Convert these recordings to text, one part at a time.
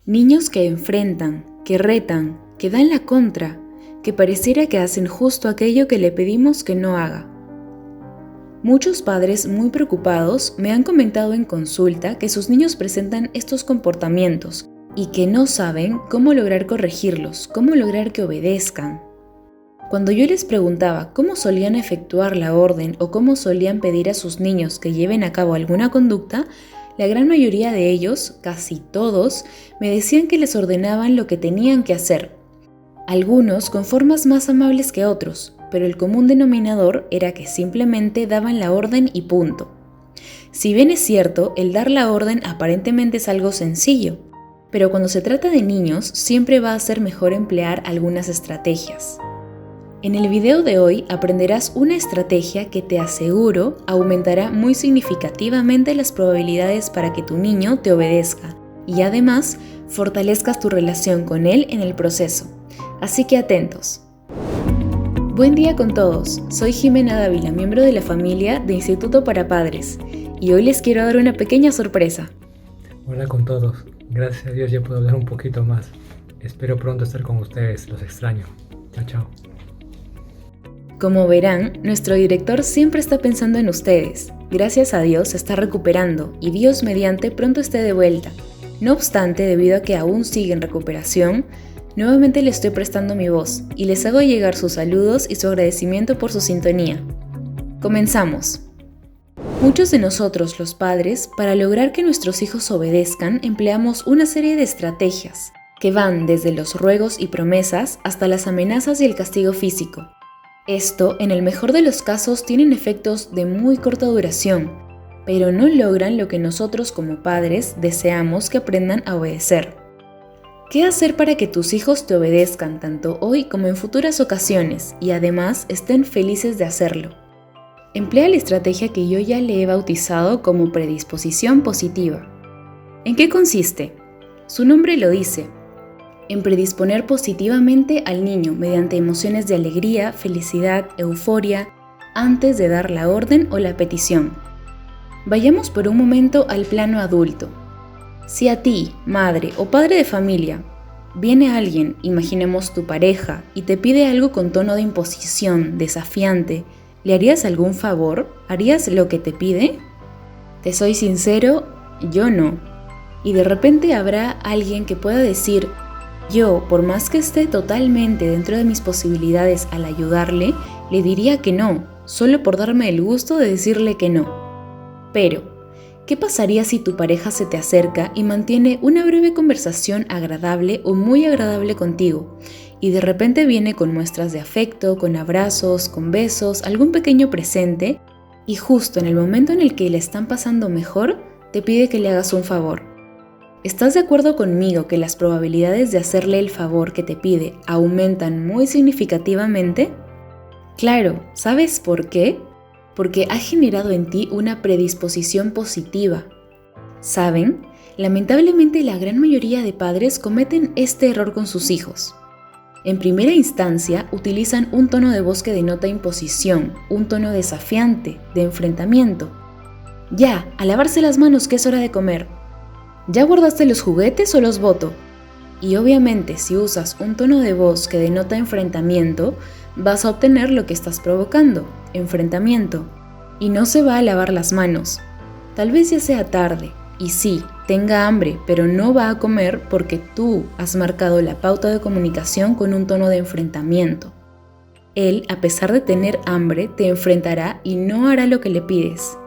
Niños que enfrentan, que retan, que dan la contra, que pareciera que hacen justo aquello que le pedimos que no haga. Muchos padres muy preocupados me han comentado en consulta que sus niños presentan estos comportamientos y que no saben cómo lograr corregirlos, cómo lograr que obedezcan. Cuando yo les preguntaba cómo solían efectuar la orden o cómo solían pedir a sus niños que lleven a cabo alguna conducta, la gran mayoría de ellos, casi todos, me decían que les ordenaban lo que tenían que hacer. Algunos con formas más amables que otros, pero el común denominador era que simplemente daban la orden y punto. Si bien es cierto, el dar la orden aparentemente es algo sencillo, pero cuando se trata de niños siempre va a ser mejor emplear algunas estrategias. En el video de hoy aprenderás una estrategia que te aseguro aumentará muy significativamente las probabilidades para que tu niño te obedezca y además fortalezcas tu relación con él en el proceso. Así que atentos. Buen día con todos, soy Jimena Dávila, miembro de la familia de Instituto para Padres, y hoy les quiero dar una pequeña sorpresa. Hola con todos, gracias a Dios ya puedo hablar un poquito más. Espero pronto estar con ustedes, los extraño. Chao, chao. Como verán, nuestro director siempre está pensando en ustedes. Gracias a Dios se está recuperando y Dios mediante pronto esté de vuelta. No obstante, debido a que aún sigue en recuperación, nuevamente le estoy prestando mi voz y les hago llegar sus saludos y su agradecimiento por su sintonía. Comenzamos. Muchos de nosotros, los padres, para lograr que nuestros hijos obedezcan, empleamos una serie de estrategias que van desde los ruegos y promesas hasta las amenazas y el castigo físico. Esto, en el mejor de los casos, tienen efectos de muy corta duración, pero no logran lo que nosotros como padres deseamos que aprendan a obedecer. ¿Qué hacer para que tus hijos te obedezcan tanto hoy como en futuras ocasiones y además estén felices de hacerlo? Emplea la estrategia que yo ya le he bautizado como predisposición positiva. ¿En qué consiste? Su nombre lo dice. En predisponer positivamente al niño mediante emociones de alegría, felicidad, euforia, antes de dar la orden o la petición. Vayamos por un momento al plano adulto. Si a ti, madre o padre de familia, viene alguien, imaginemos tu pareja, y te pide algo con tono de imposición, desafiante, ¿le harías algún favor? ¿Harías lo que te pide? Te soy sincero, yo no. Y de repente habrá alguien que pueda decir, yo, por más que esté totalmente dentro de mis posibilidades al ayudarle, le diría que no, solo por darme el gusto de decirle que no. Pero, ¿qué pasaría si tu pareja se te acerca y mantiene una breve conversación agradable o muy agradable contigo, y de repente viene con muestras de afecto, con abrazos, con besos, algún pequeño presente, y justo en el momento en el que le están pasando mejor, te pide que le hagas un favor? ¿Estás de acuerdo conmigo que las probabilidades de hacerle el favor que te pide aumentan muy significativamente? Claro, ¿sabes por qué? Porque ha generado en ti una predisposición positiva. ¿Saben? Lamentablemente la gran mayoría de padres cometen este error con sus hijos. En primera instancia, utilizan un tono de voz que denota imposición, un tono desafiante, de enfrentamiento. Ya, a lavarse las manos que es hora de comer. ¿Ya guardaste los juguetes o los boto? Y obviamente si usas un tono de voz que denota enfrentamiento, vas a obtener lo que estás provocando, enfrentamiento. Y no se va a lavar las manos. Tal vez ya sea tarde, y sí, tenga hambre, pero no va a comer porque tú has marcado la pauta de comunicación con un tono de enfrentamiento. Él, a pesar de tener hambre, te enfrentará y no hará lo que le pides.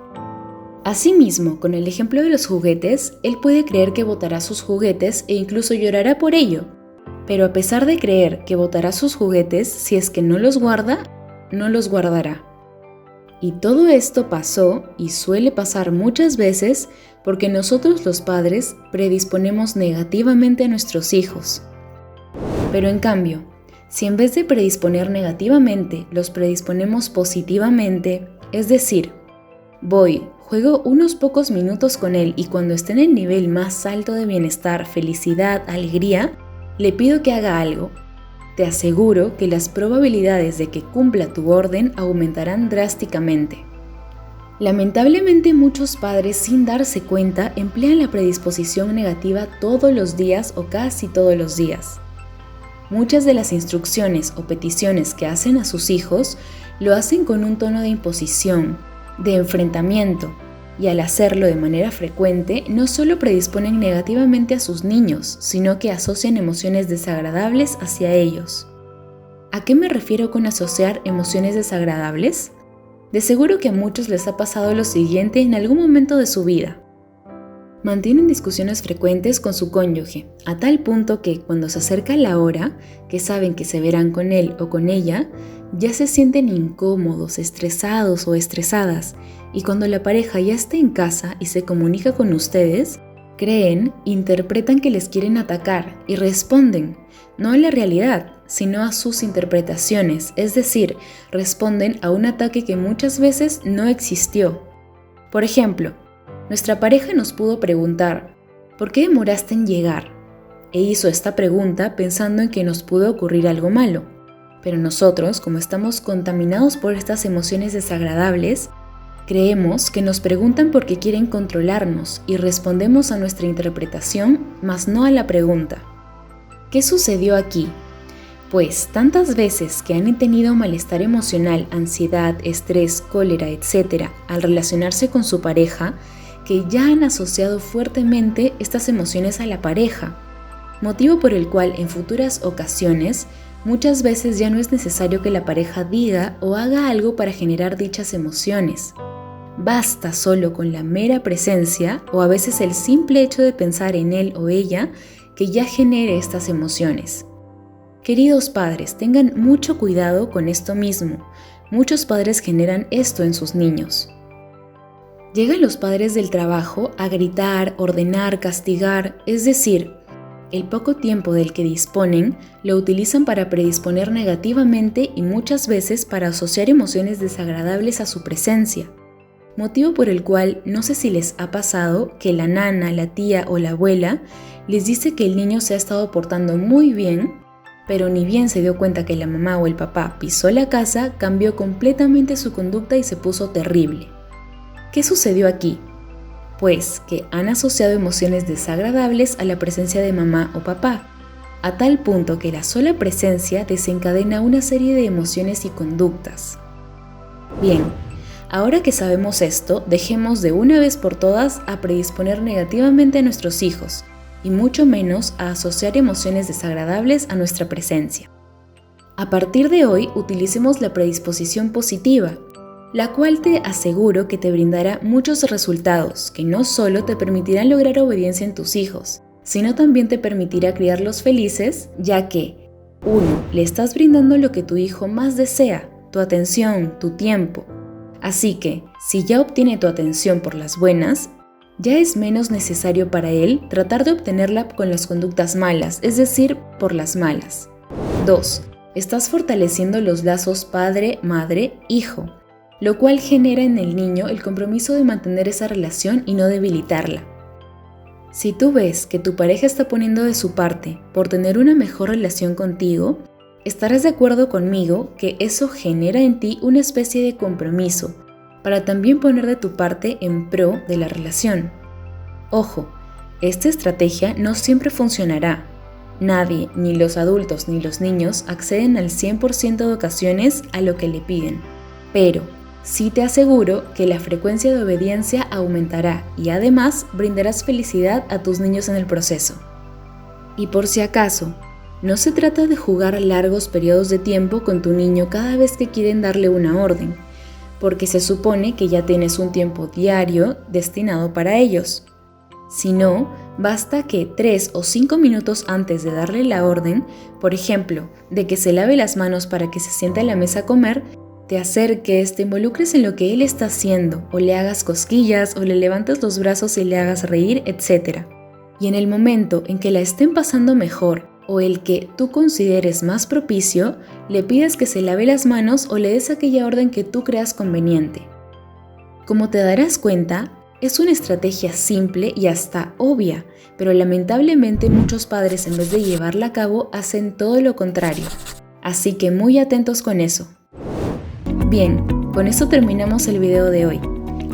Asimismo, con el ejemplo de los juguetes, él puede creer que botará sus juguetes e incluso llorará por ello. Pero a pesar de creer que botará sus juguetes, si es que no los guarda, no los guardará. Y todo esto pasó y suele pasar muchas veces porque nosotros los padres predisponemos negativamente a nuestros hijos. Pero en cambio, si en vez de predisponer negativamente, los predisponemos positivamente, es decir, juego unos pocos minutos con él y cuando esté en el nivel más alto de bienestar, felicidad, alegría, le pido que haga algo. Te aseguro que las probabilidades de que cumpla tu orden aumentarán drásticamente. Lamentablemente muchos padres, sin darse cuenta, emplean la predisposición negativa todos los días o casi todos los días. Muchas de las instrucciones o peticiones que hacen a sus hijos lo hacen con un tono de imposición, de enfrentamiento, y al hacerlo de manera frecuente no solo predisponen negativamente a sus niños, sino que asocian emociones desagradables hacia ellos. ¿A qué me refiero con asociar emociones desagradables? De seguro que a muchos les ha pasado lo siguiente en algún momento de su vida. Mantienen discusiones frecuentes con su cónyuge, a tal punto que cuando se acerca la hora, que saben que se verán con él o con ella, ya se sienten incómodos, estresados o estresadas, y cuando la pareja ya está en casa y se comunica con ustedes, interpretan que les quieren atacar y responden, no a la realidad, sino a sus interpretaciones, es decir, responden a un ataque que muchas veces no existió. Por ejemplo, nuestra pareja nos pudo preguntar, ¿por qué demoraste en llegar? E hizo esta pregunta pensando en que nos pudo ocurrir algo malo. Pero nosotros, como estamos contaminados por estas emociones desagradables, creemos que nos preguntan porque quieren controlarnos y respondemos a nuestra interpretación, mas no a la pregunta. ¿Qué sucedió aquí? Pues tantas veces que han tenido malestar emocional, ansiedad, estrés, cólera, etc. al relacionarse con su pareja, que ya han asociado fuertemente estas emociones a la pareja, motivo por el cual en futuras ocasiones muchas veces ya no es necesario que la pareja diga o haga algo para generar dichas emociones. Basta solo con la mera presencia o a veces el simple hecho de pensar en él o ella que ya genere estas emociones. Queridos padres, tengan mucho cuidado con esto mismo. Muchos padres generan esto en sus niños. Llegan los padres del trabajo a gritar, ordenar, castigar, es decir, el poco tiempo del que disponen lo utilizan para predisponer negativamente y muchas veces para asociar emociones desagradables a su presencia. Motivo por el cual no sé si les ha pasado que la nana, la tía o la abuela les dice que el niño se ha estado portando muy bien, pero ni bien se dio cuenta que la mamá o el papá pisó la casa, cambió completamente su conducta y se puso terrible. ¿Qué sucedió aquí? Pues que han asociado emociones desagradables a la presencia de mamá o papá, a tal punto que la sola presencia desencadena una serie de emociones y conductas. Bien, ahora que sabemos esto, dejemos de una vez por todas a predisponer negativamente a nuestros hijos, y mucho menos a asociar emociones desagradables a nuestra presencia. A partir de hoy, utilicemos la predisposición positiva, la cual te aseguro que te brindará muchos resultados que no solo te permitirán lograr obediencia en tus hijos, sino también te permitirá criarlos felices, ya que 1. Le estás brindando lo que tu hijo más desea, tu atención, tu tiempo. Así que, si ya obtiene tu atención por las buenas, ya es menos necesario para él tratar de obtenerla con las conductas malas, es decir, por las malas. 2. Estás fortaleciendo los lazos padre, madre, hijo, lo cual genera en el niño el compromiso de mantener esa relación y no debilitarla. Si tú ves que tu pareja está poniendo de su parte por tener una mejor relación contigo, estarás de acuerdo conmigo que eso genera en ti una especie de compromiso para también poner de tu parte en pro de la relación. Ojo, esta estrategia no siempre funcionará. Nadie, ni los adultos ni los niños, acceden al 100% de ocasiones a lo que le piden. Pero sí te aseguro que la frecuencia de obediencia aumentará y además brindarás felicidad a tus niños en el proceso. Y por si acaso, no se trata de jugar largos periodos de tiempo con tu niño cada vez que quieren darle una orden, porque se supone que ya tienes un tiempo diario destinado para ellos. Si no, basta que 3 o 5 minutos antes de darle la orden, por ejemplo, de que se lave las manos para que se siente a la mesa a comer, te acerques, te involucres en lo que él está haciendo, o le hagas cosquillas, o le levantes los brazos y le hagas reír, etc. Y en el momento en que la estén pasando mejor, o el que tú consideres más propicio, le pides que se lave las manos o le des aquella orden que tú creas conveniente. Como te darás cuenta, es una estrategia simple y hasta obvia, pero lamentablemente muchos padres en vez de llevarla a cabo hacen todo lo contrario. Así que muy atentos con eso. Bien, con eso terminamos el video de hoy.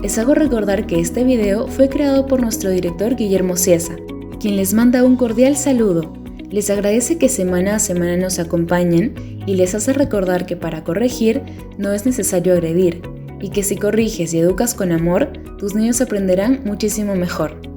Les hago recordar que este video fue creado por nuestro director Guillermo Ciesa, quien les manda un cordial saludo. Les agradece que semana a semana nos acompañen y les hace recordar que para corregir no es necesario agredir, y que si corriges y educas con amor, tus niños aprenderán muchísimo mejor.